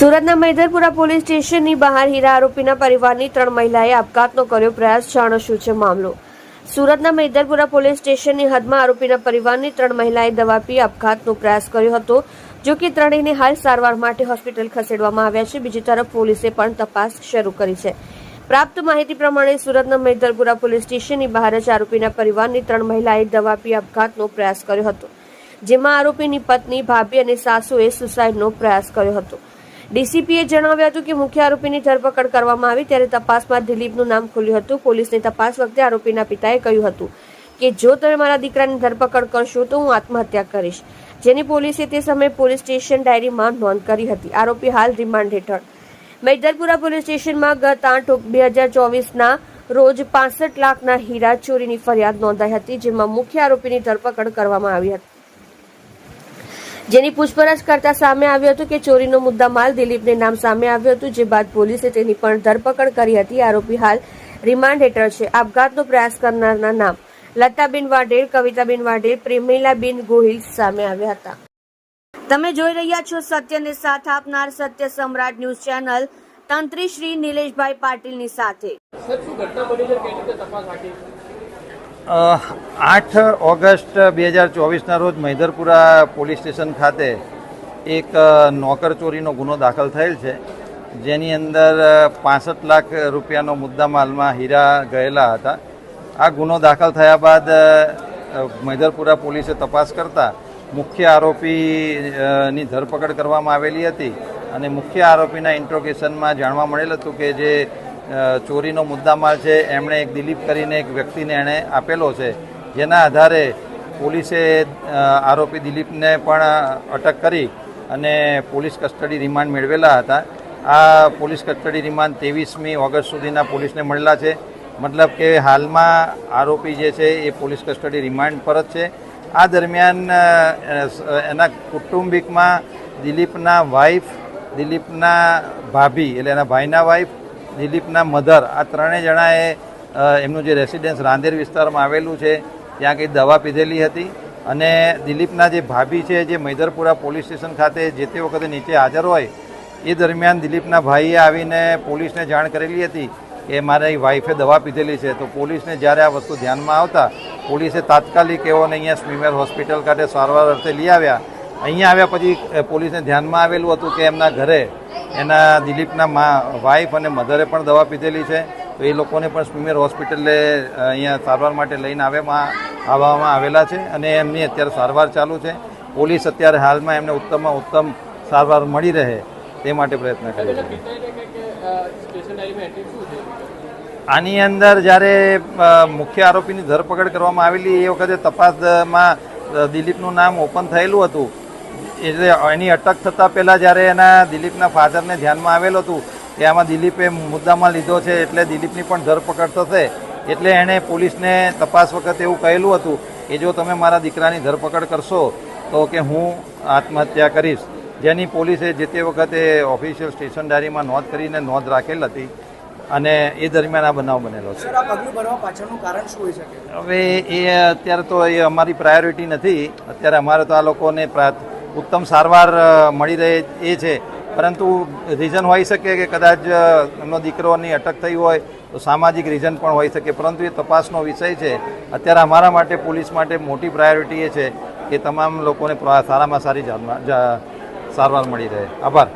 સુરતના મૈદરપુરા પોલીસ સ્ટેશનની બહાર હીરા આરોપીના પરિવારની 3 મહિલાએ આપઘાતનો કર્યો પ્રયાસ. જાણો શું છે મામલો. સુરતના મૈદરપુરા પોલીસ સ્ટેશનની હદમાં આરોપીના પરિવારની 3 મહિલાએ દવા પી આપઘાતનો પ્રયાસ કર્યો હતો. જો કે ત્રણેયને હાલ સારવાર માટે હોસ્પિટલ ખસેડવામાં આવ્યા છે. બીજી તરફ પોલીસે પણ તપાસ શરૂ કરી છે. પ્રાપ્ત માહિતી પ્રમાણે સુરતના મૈદરપુરા પોલીસ સ્ટેશનની બહાર જ આરોપીના પરિવારની 3 મહિલાએ દવા પી આપઘાતનો પ્રયાસ કર્યો હતો, જેમાં આરોપીની પત્ની, ભાભી અને સાસુએ સુસાઇડનો પ્રયાસ કર્યો હતો. ડીસીપીએ જણાવ્યું હતું કે મુખ્ય આરોપીની ધરપકડ કરવામાં આવી ત્યારે તપાસમાં દિલીપનું નામ ખુલ્યું હતું. પોલીસની તપાસ વખતે આરોપીના પિતાએ કહ્યું હતું કે જો તમે મારા દીકરાની ધરપકડ કરશો તો હું આત્મહત્યા કરીશ, જેની પોલીસે તે સમયે પોલીસ સ્ટેશન ડાયરીમાં નોંધ કરી હતી. આરોપી હાલ રિમાન્ડ હેઠળ. મૈદરપુરા પોલીસ સ્ટેશનમાં ગત 8/2024ના રોજ 65 લાખના હીરા ચોરીની ફરિયાદ નોંધાઈ હતી, જેમાં મુખ્ય આરોપીની ધરપકડ કરવામાં આવી હતી, જેની પૂછપરછ કરતા સામે આવ્યું હતું કે ચોરીનો મુદ્દામાલ દિલીપને નામ સામે આવ્યું હતું, જે બાદ પોલીસે તેની પણ ધરપકડ કરી હતી. આરોપી હાલ રિમાન્ડ હેઠળ છે. આપઘાતનો પ્રયાસ કરનારના નામ લતાબેન વાઢેર, કવિતાબેન વાઢેર, પ્રેમિલાબેન ગોહિલ સામે આવ્યા હતા. તમે જોઈ રહ્યા છો સત્યને સાથ આપનાર સત્ય સમ્રાટ ન્યૂઝ ચેનલ તંત્રી શ્રી નિલેશભાઈ પાટીલની સાથે. 8 ઓગસ્ટ 2024ના રોજ મૈદરપુરા પોલીસ સ્ટેશન ખાતે એક નોકર ચોરીનો ગુનો દાખલ થયેલ છે, જેની અંદર 65 લાખ રૂપિયાનો મુદ્દામાલમાં હીરા ગયેલા હતા. આ ગુનો દાખલ થયા બાદ મૈદરપુરા પોલીસે તપાસ કરતા મુખ્ય આરોપીની ધરપકડ કરવામાં આવેલી હતી અને મુખ્ય આરોપીના ઇન્ટ્રોગેશનમાં જાણવા મળેલ હતું કે જે ચોરીનો મુદ્દામાલ છે એમણે એક દિલીપ કરીને એક વ્યક્તિને એણે આપેલો છે, જેના આધારે પોલીસે આરોપી દિલીપને પણ અટક કરી અને પોલીસ કસ્ટડી રિમાન્ડ મેળવેલા હતા. આ પોલીસ કસ્ટડી રિમાન્ડ 23મી ઓગસ્ટ સુધીના પોલીસને મળેલા છે. મતલબ કે હાલમાં આરોપી જે છે એ પોલીસ કસ્ટડી રિમાન્ડ પર જ છે. આ દરમિયાન એના કુટુંબિકમાં દિલીપના વાઇફ, દિલીપના ભાભી એટલે એના ભાઈના વાઇફ, દિલીપના મધર, આ ત્રણેય જણાએ એમનું જે રેસિડેન્સ રાંદેર વિસ્તારમાં આવેલું છે ત્યાં કંઈ દવા પીધેલી હતી અને દિલીપના જે ભાભી છે જે મૈદરપુરા પોલીસ સ્ટેશન ખાતે જે તે વખતે નીચે હાજર હોય એ દરમિયાન દિલીપના ભાઈએ આવીને પોલીસને જાણ કરેલી હતી કે મારી વાઈફે દવા પીધેલી છે. તો પોલીસને જ્યારે આ વસ્તુ ધ્યાનમાં આવતા પોલીસે તાત્કાલિક એઓને અહીંયા સ્મીમેર હોસ્પિટલ ખાતે સારવાર અર્થે લઈ આવ્યા. અહીંયા આવ્યા પછી પોલીસને ધ્યાનમાં આવેલું હતું કે એમના ઘરે એના દિલીપના વાઈફ અને મધરે પણ દવા પીધેલી છે, તો એ લોકોને પણ સ્મીમેર હોસ્પિટલે અહીંયા સારવાર માટે લઈને આવવામાં આવેલા છે અને એમની અત્યારે સારવાર ચાલુ છે. પોલીસ અત્યારે હાલમાં એમને ઉત્તમમાં ઉત્તમ સારવાર મળી રહે તે માટે પ્રયત્ન કરે છે. આની અંદર જ્યારે મુખ્ય આરોપીની ધરપકડ કરવામાં આવેલી એ વખતે તપાસમાં દિલીપનું નામ ઓપન થયેલું હતું, એટલે એની અટક થતાં પહેલાં જ્યારે એના દિલીપના ફાધરને ધ્યાનમાં આવેલું હતું કે આમાં દિલીપે મુદ્દામાં લીધો છે એટલે દિલીપની પણ ધરપકડ થશે, એટલે એણે પોલીસને તપાસ વખતે એવું કહેલું હતું કે જો તમે મારા દીકરાની ધરપકડ કરશો તો કે હું આત્મહત્યા કરીશ, જેની પોલીસે જે તે વખતે ઓફિશિયલ સ્ટેશન ડાયરીમાં નોંધ કરીને નોંધ રાખેલ હતી અને એ દરમિયાન આ બનાવ બનેલો છે. હવે એ અત્યારે તો એ અમારી પ્રાયોરિટી નથી. અત્યારે અમારે તો આ લોકોને ઉત્તમ સારવાર મળી રહે એ છે, પરંતુ રીઝન હોઈ શકે કે કદાચ એમનો દીકરોની અટક થઈ હોય તો સામાજિક રીઝન પણ હોઈ શકે, પરંતુ એ તપાસનો વિષય છે. અત્યારે અમારા માટે, પોલીસ માટે મોટી પ્રાયોરિટી એ છે કે તમામ લોકોને સારામાં સારી સારવાર મળી રહે. આભાર.